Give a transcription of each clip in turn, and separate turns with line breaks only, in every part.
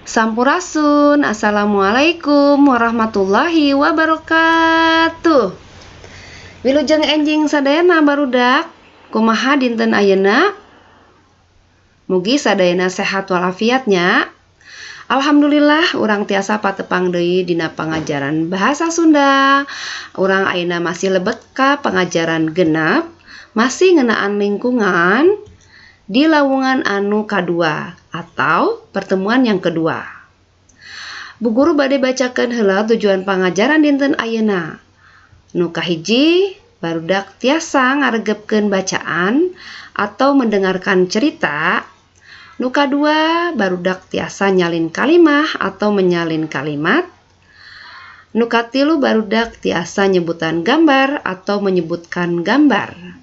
Sampurasun. Assalamualaikum warahmatullahi wabarakatuh. Wilujeng enjing sadayana barudak, kumaha dinten ayeuna? Mugi sadayana sehat walafiatnya. Alhamdulillah urang tiasa patepang deui dina pangajaran bahasa Sunda. Urang ayeuna masih lebet ka pangajaran genep, masih ngeunaan lingkungan di lawungan anu kadua atau pertemuan yang kedua. Bu guru bade bacakeun heula tujuan pangajaran dinten ayeuna. Nu kahiji, barudak tiasa ngaregepkeun bacaan atau mendengarkan cerita. Nu kadua, barudak tiasa nyalin kalimah atau menyalin kalimat. Nu katilu, barudak tiasa nyebutan gambar atau menyebutkan gambar.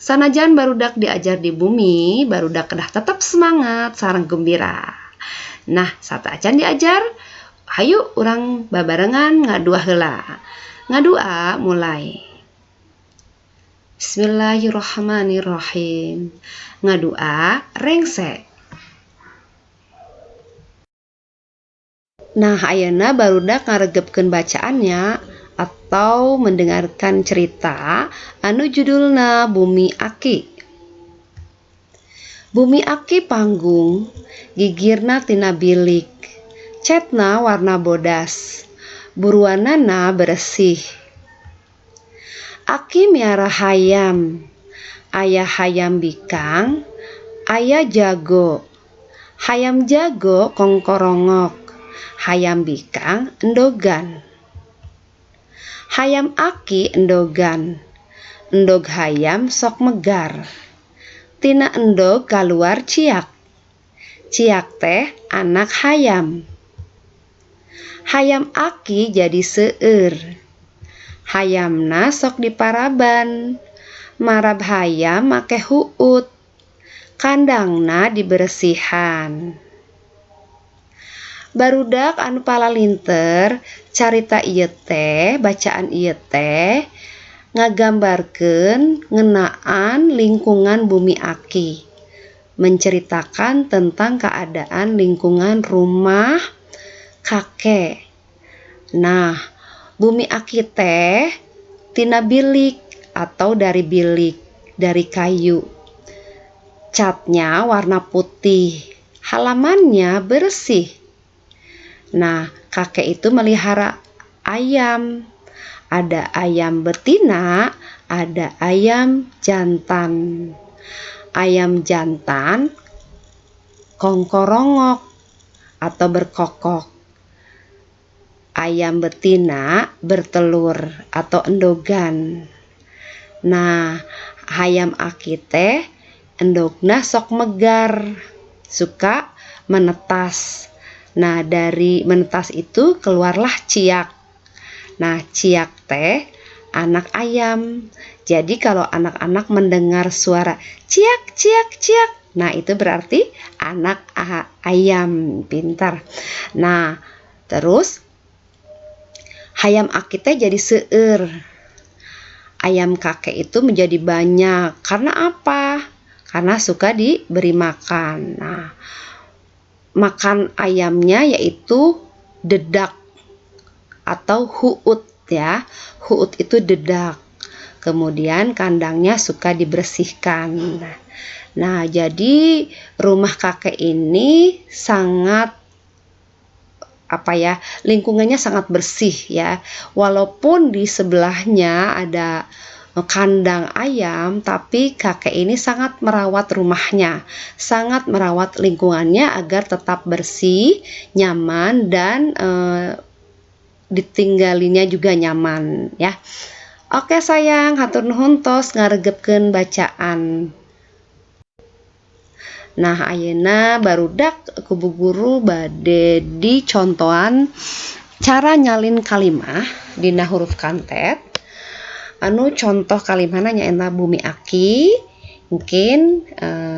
Sanajan barudak diajar di bumi, barudak kedah tetap semangat sareng gembira. Nah, sata acan diajar, hayu urang babarengan ngadua heula. Ngadua mulai. Bismillahirrahmanirrahim. Ngadua rengse. Nah, ayeuna barudak ngaregepkeun bacaannya atau mendengarkan cerita anu judulna Bumi Aki. Bumi Aki panggung, gigirna tina bilik, catna warna bodas, buruanana bersih. Aki miara hayam, aya hayam bikang, aya jago. Hayam jago kongkorongok, hayam bikang endogan. Hayam Aki endogan, endog hayam sok megar. Tina endog kaluar ciak, ciak teh anak hayam. Hayam Aki jadi seueur, hayamna sok diparaban. Marab hayam make huut, kandangna diberesihan. Barudak anu palalinter carita ieu teh, bacaan ieu teh ngagambarkeun ngeunaan lingkungan Bumi Aki, menceritakan tentang keadaan lingkungan rumah kakek. Nah, Bumi Aki teh tina bilik atau dari bilik, dari kayu. Catnya warna putih, halamannya bersih. Nah, kakek itu melihara ayam. Ada ayam betina, ada ayam jantan. Ayam jantan kongkorongok atau berkokok. Ayam betina bertelur atau endogan. Nah, hayam Aki teh endogna sok megar, suka menetas. Nah, dari menetas itu keluarlah ciak. Nah, ciak teh anak ayam. Jadi kalau anak-anak mendengar suara ciak, ciak, ciak, nah itu berarti anak ayam. Pintar. Nah, terus hayam Aki teh jadi seueur. Ayam kakek itu menjadi banyak. Karena apa? Karena suka diberi makan. Nah, makan ayamnya yaitu dedak atau huut ya. Huut itu dedak. Kemudian kandangnya suka dibersihkan. Nah, jadi rumah kakek ini sangat lingkungannya sangat bersih ya. Walaupun di sebelahnya ada kandang ayam, tapi kakek ini sangat merawat rumahnya, sangat merawat lingkungannya agar tetap bersih, nyaman, dan ditinggalinya juga nyaman ya. Oke sayang, hatur nuhun tos ngaregepkeun bacaan. Nah, ayeuna barudak ku bu guru bade dicontohan cara nyalin kalimah dina huruf kantet. Anu contoh kalimahna nyaeta Bumi Aki. Mungkin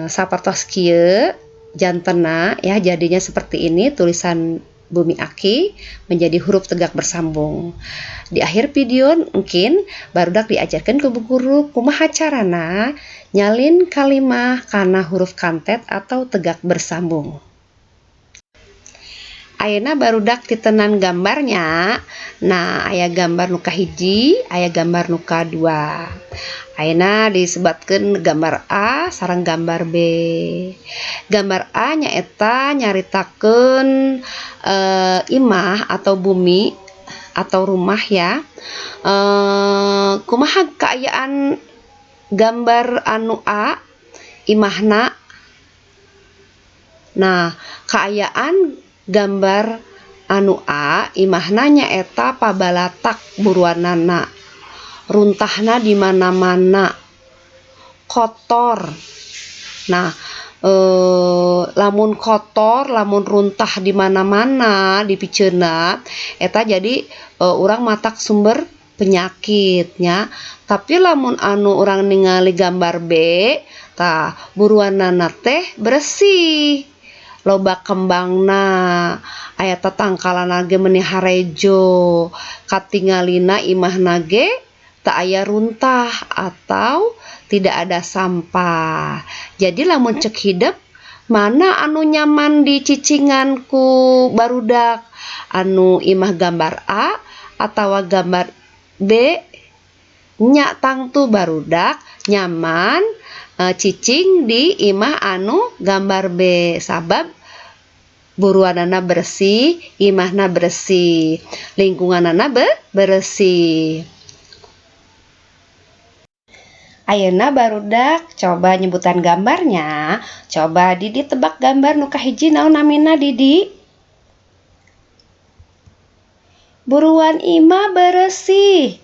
sapertos kieu jantenna ya, jadinya seperti ini tulisan Bumi Aki menjadi huruf tegak bersambung. Di akhir video mungkin barudak diajarkan ke bu guru kumaha carana nyalin kalimah kana huruf kantet atau tegak bersambung. Ayeuna barudak titenan gambarnya. Nah, aya gambar nu kahiji, aya gambar nu kadua. Ayeuna disebatkeun gambar A sareng gambar B. Gambar A nyaeta nyaritakeun imah atau bumi atau rumah ya. Kumaha kaayaan gambar anu A imahna. Nah, kaayaan gambar anu A imahna nyaeta pabalatak buruanana, runtahna di mana-mana, kotor. Nah, lamun kotor, lamun runtah di mana-mana di piceuna eta jadi urang matak sumber penyakitnya. Tapi lamun anu urang ningali gambar B tah buruanana teh bersih, loba kembangna, aya tatangkalana ge meuni harejo, katingalina imahna ge teu aya runtah atau tidak ada sampah. Jadi lamun cek hidep mana anu nyaman di cicingan ku barudak, anu imah gambar A atawa gambar B? Nya tangtu barudak nyaman cicing di imah anu gambar B, sabab buruanana bersih, imahna bersih, lingkunganana bersih. Ayeuna barudak coba nyebutan gambarnya. Coba Didi tebak gambar nu kahiji naon namina Didi? Buruan imah bersih.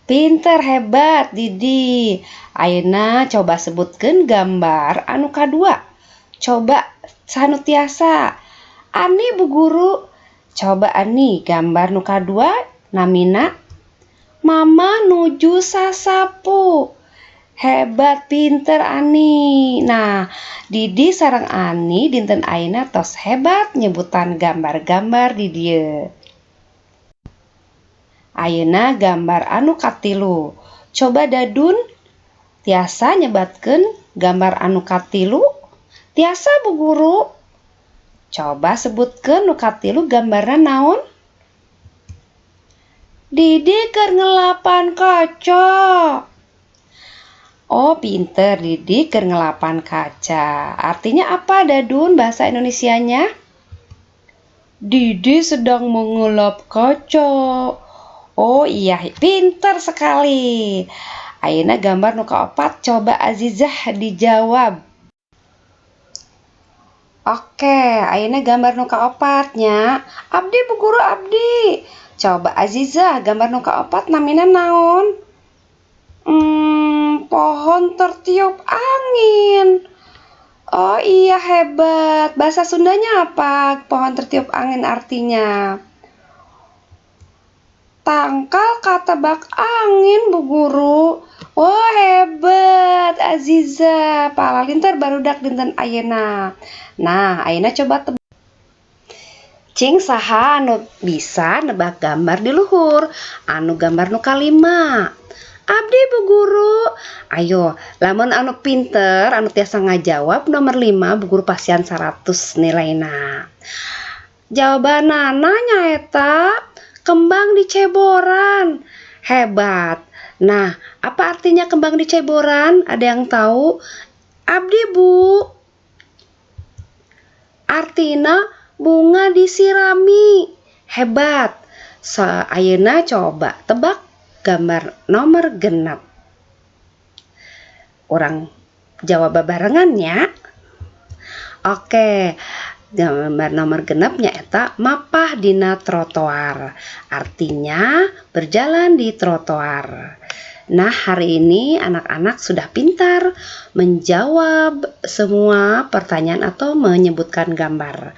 Pinter, hebat Didi. Ayeuna coba sebutkeun gambar anu kadua. Coba sanu tiasa. Ani Bu Guru. Coba Ani gambar nu kadua namina Mama nuju sasapu. Hebat, pinter Ani. Nah, Didi sareng Ani dinten ayeuna tos hebat nyebutan gambar-gambar di dieu. Ayeuna gambar anu katilu. Coba Dadun tiasa nyebatkeun gambar anu katilu. Tiasa Bu Guru. Coba sebutkeun nu katilu gambarna naon? Didi keur ngelapan kaca. Oh, pinter Didi keur ngelapan kaca. Artinya apa Dadun bahasa Indonesianya? Didi sedang mengelap kaca. Oh iya, pinter sekali. Ayeuna gambar nu kaopat coba Azizah dijawab. Oke, ayeuna gambar nu kaopatnya. Abdi Bu Guru abdi. Coba Azizah gambar nu kaopat namina naon? Pohon tertiup angin. Oh iya, hebat. Bahasa Sundanya apa? Pohon tertiup angin artinya. Tangkal katebak angin Bu Guru. Oh hebat Aziza, palalintar barudak dinten ayeuna. Nah, ayeuna coba tebak. Cing saha anu bisa nebak gambar di luhur? Anu gambar nu kalima. Abdi Bu Guru. Ayo, lamun anu pinter, anu tiasa ngajawab nomor 5 Bu Guru pasian 100 nilaina. Jawabanana nyaeta kembang di ceboran. Hebat. Nah, apa artinya kembang di ceboran? Ada yang tahu? Abdi Bu. Artina bunga disirami. Hebat. Ayeuna coba tebak gambar nomor genep. Orang jawab barengannya. Oke. Gambar nomor genepnya eta mapah dina trotoar. Artinya berjalan di trotoar. Nah, hari ini anak-anak sudah pintar menjawab semua pertanyaan atau menyebutkan gambar.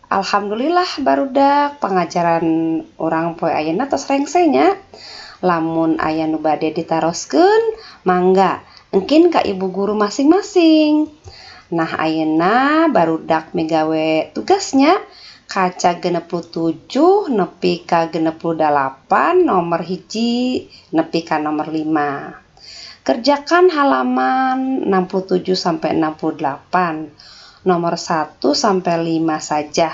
Alhamdulillah barudak pengajaran orang poe ayeuna tos rengsenya. Lamun aya nu bade ditaroskeun, mangga engkin ka ibu guru masing-masing. Nah, ayeuna barudak migawe tugasnya kaca 67 nepi ka 68 nomor hiji nepi ka nomor 5. Kerjakan halaman 67 sampai 68. nomor 1 sampai 5 saja.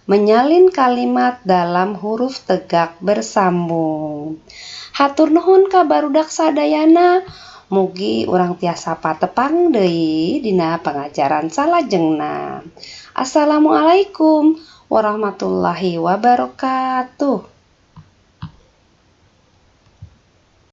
Menyalin kalimat dalam huruf tegak bersambung. Hatur nuhun ka barudak sadayana. Mugi urang tiasa patepang deui dina pengajaran salajengna. Assalamualaikum warahmatullahi wabarakatuh.